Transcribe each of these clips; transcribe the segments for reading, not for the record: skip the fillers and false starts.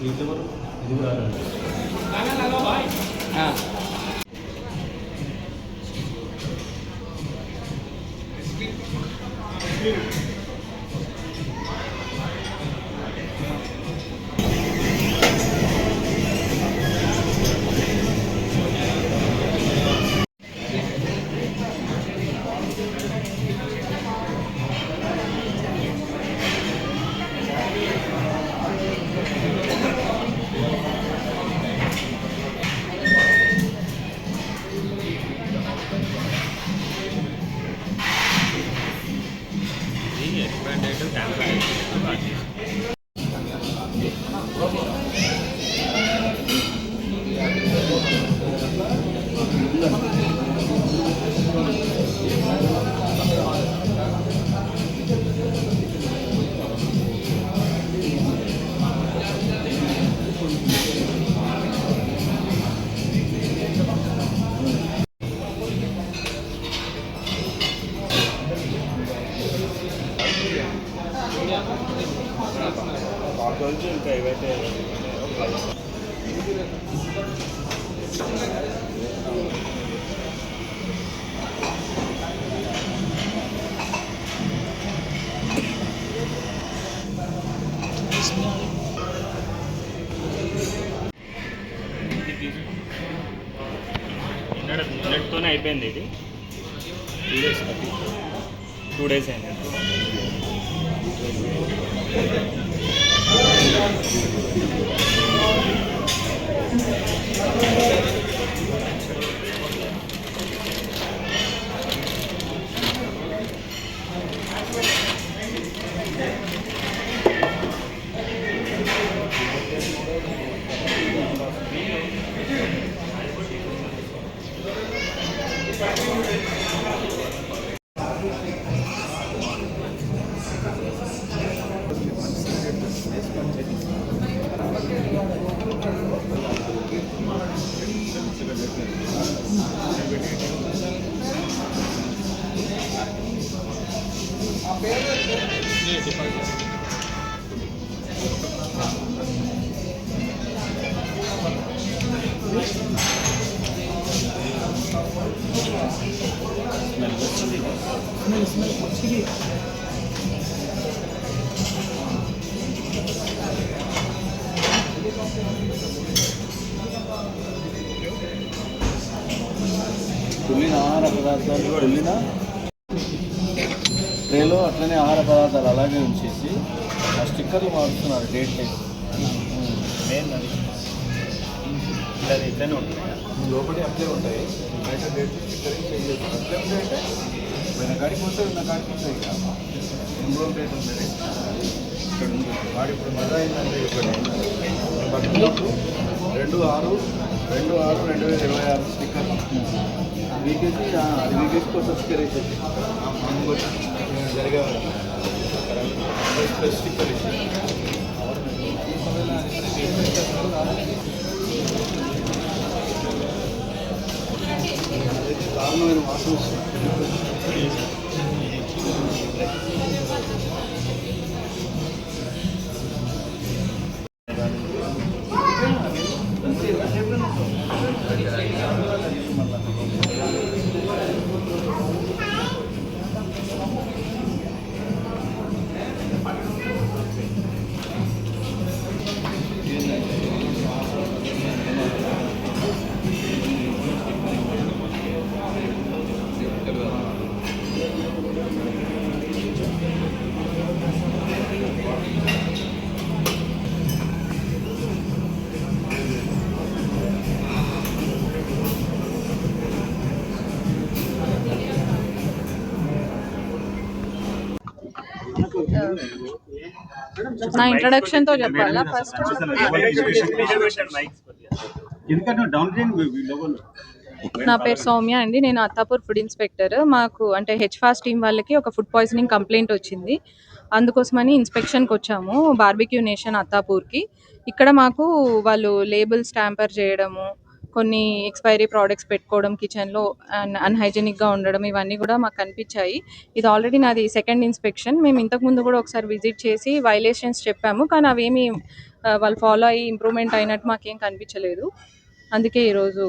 ఇంకా ఏవైతే నిన్నటితోనే అయిపోయింది. ఇది 2 days అయింది. ఆహార పదార్థాలు వెళ్ళిన ట్రేలో అట్లనే ఆహార పదార్థాలు అలాగే ఉంచేసి ఆ స్టిక్కర్లు మారుస్తున్నారు డేట్ లేదు. మెయిన్ అది ఇట్లనే ఉంటుంది, లోపలి అట్లే ఉంటాయి. బయట డేట్ స్టిక్కరింగ్ చేంజ్ చేస్తారు. అట్లే ఉంటాయంటే పోయిన కాడికి వస్తాయి, ఉన్న కాడికి వస్తాయి. ఇక 2 రోజులు డేట్ ఉంటుంది ఇక్కడ ఉంది. వాడు ఇప్పుడు మజా అయిందంటే ఇక్కడ పట్టుకున్నప్పుడు 2/6/2026 స్టిక్కర్ వీకేసి అది వీకేసి కొత్త స్టిక్కర్ వేసేసి జరిగే స్టిక్కర్ వేసి దారుణమైన వాసన వస్తుంది. నా ఇంట్రడక్షన్ తో చెప్పాలా ఫస్ట్? నా పేరు సౌమ్య అండి. నేను అత్తాపూర్ ఫుడ్ ఇన్స్పెక్టర్. మాకు అంటే హెచ్ఫాస్ట్ టీం వాళ్ళకి ఒక ఫుడ్ పాయిజనింగ్ కంప్లైంట్ వచ్చింది. అందుకోసమని ఇన్స్పెక్షన్కి వచ్చాము బార్బిక్యూ నేషన్ అత్తాపూర్కి. ఇక్కడ మాకు వాళ్ళు లేబుల్స్ ట్యాంపర్ చేయడము, కొన్ని ఎక్స్పైరీ ప్రోడక్ట్స్ పెట్టుకోవడం, కిచెన్లో అన్హైజెనిక్గా ఉండడం, ఇవన్నీ కూడా మాకు కనిపించాయి. ఇది ఆల్రెడీ నాది సెకండ్ ఇన్స్పెక్షన్. మేము ఇంతకుముందు కూడా ఒకసారి విజిట్ చేసి వైలేషన్స్ చెప్పాము, కానీ అవేమీ వాళ్ళు ఫాలో అయ్యి ఇంప్రూవ్మెంట్ అయినట్టు మాకేం కనిపించలేదు. అందుకే ఈరోజు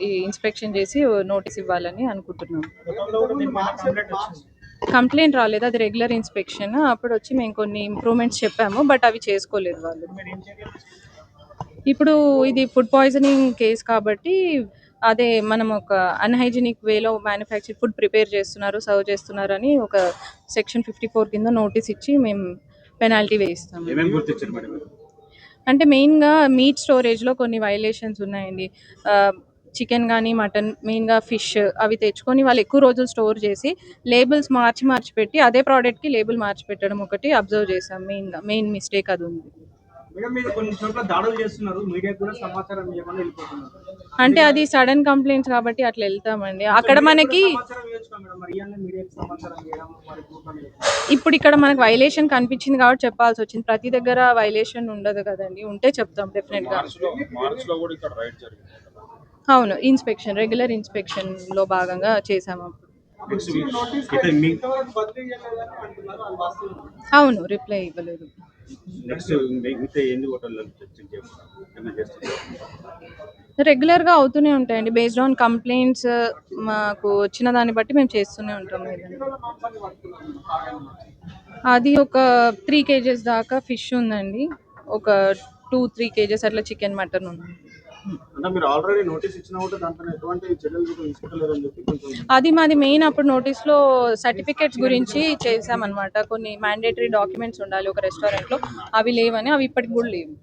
ఈ ఇన్స్పెక్షన్ చేసి నోటీస్ ఇవ్వాలని అనుకుంటున్నాం. కంప్లైంట్ రాలేదు, అది రెగ్యులర్ ఇన్స్పెక్షన్. అప్పుడు వచ్చి మేము కొన్ని ఇంప్రూవ్మెంట్స్ చెప్పాము, బట్ అవి చేసుకోలేదు వాళ్ళు. ఇప్పుడు ఇది ఫుడ్ పాయిజనింగ్ కేసు కాబట్టి అదే మనం ఒక అన్హైజీనిక్ వేలో మ్యానుఫ్యాక్చర్ ఫుడ్ ప్రిపేర్ చేస్తున్నారు, సర్వ్ చేస్తున్నారు అని ఒక సెక్షన్ 54 కింద నోటీస్ ఇచ్చి మేము పెనాల్టీ వేయిస్తాము. అంటే మెయిన్గా మీట్ స్టోరేజ్లో కొన్ని వైలేషన్స్ ఉన్నాయండి. చికెన్ కానీ మటన్, మెయిన్గా ఫిష్ అవి తెచ్చుకొని వాళ్ళు ఎక్కువ రోజులు స్టోర్ చేసి లేబుల్స్ మార్చి పెట్టి అదే ప్రోడక్ట్కి లేబుల్ మార్చి పెట్టడం ఒకటి అబ్జర్వ్ చేసాం. మెయిన్ మిస్టేక్ అది ఉంది. అంటే అది సడన్ కంప్లైంట్స్ కాబట్టి అట్లా వెళ్తామండి. అక్కడ మనకి ఇప్పుడు ఇక్కడ మనకు వైలేషన్ కనిపించింది కాబట్టి చెప్పాల్సి వచ్చింది. ప్రతి దగ్గర వైలేషన్ ఉండదు కదండి, ఉంటే చెప్తాం డెఫినెట్గా. అవును, ఇన్స్పెక్షన్ రెగ్యులర్ ఇన్స్పెక్షన్లో భాగంగా చేసాము. అవును, రిప్లై ఇవ్వలేదు. రెగ్యులర్గా అవుతూనే ఉంటాయండి. బేస్డ్ ఆన్ కంప్లైంట్స్ మాకు వచ్చిన దాన్ని బట్టి మేము చేస్తూనే ఉంటాం. అది ఒక 3 kgs దాకా ఫిష్ ఉందండి, ఒక 2-3 kgs అట్లా చికెన్ మటన్ ఉంది. అది మాది మెయిన్ అప్పుడు నోటీస్లో సర్టిఫికేట్స్ గురించి చేసామన్నమాట. కొన్ని మ్యాండేటరీ డాక్యుమెంట్స్ ఉండాలి ఒక రెస్టారెంట్లో, అవి లేవని, అవి ఇప్పటికి కూడా లేవు.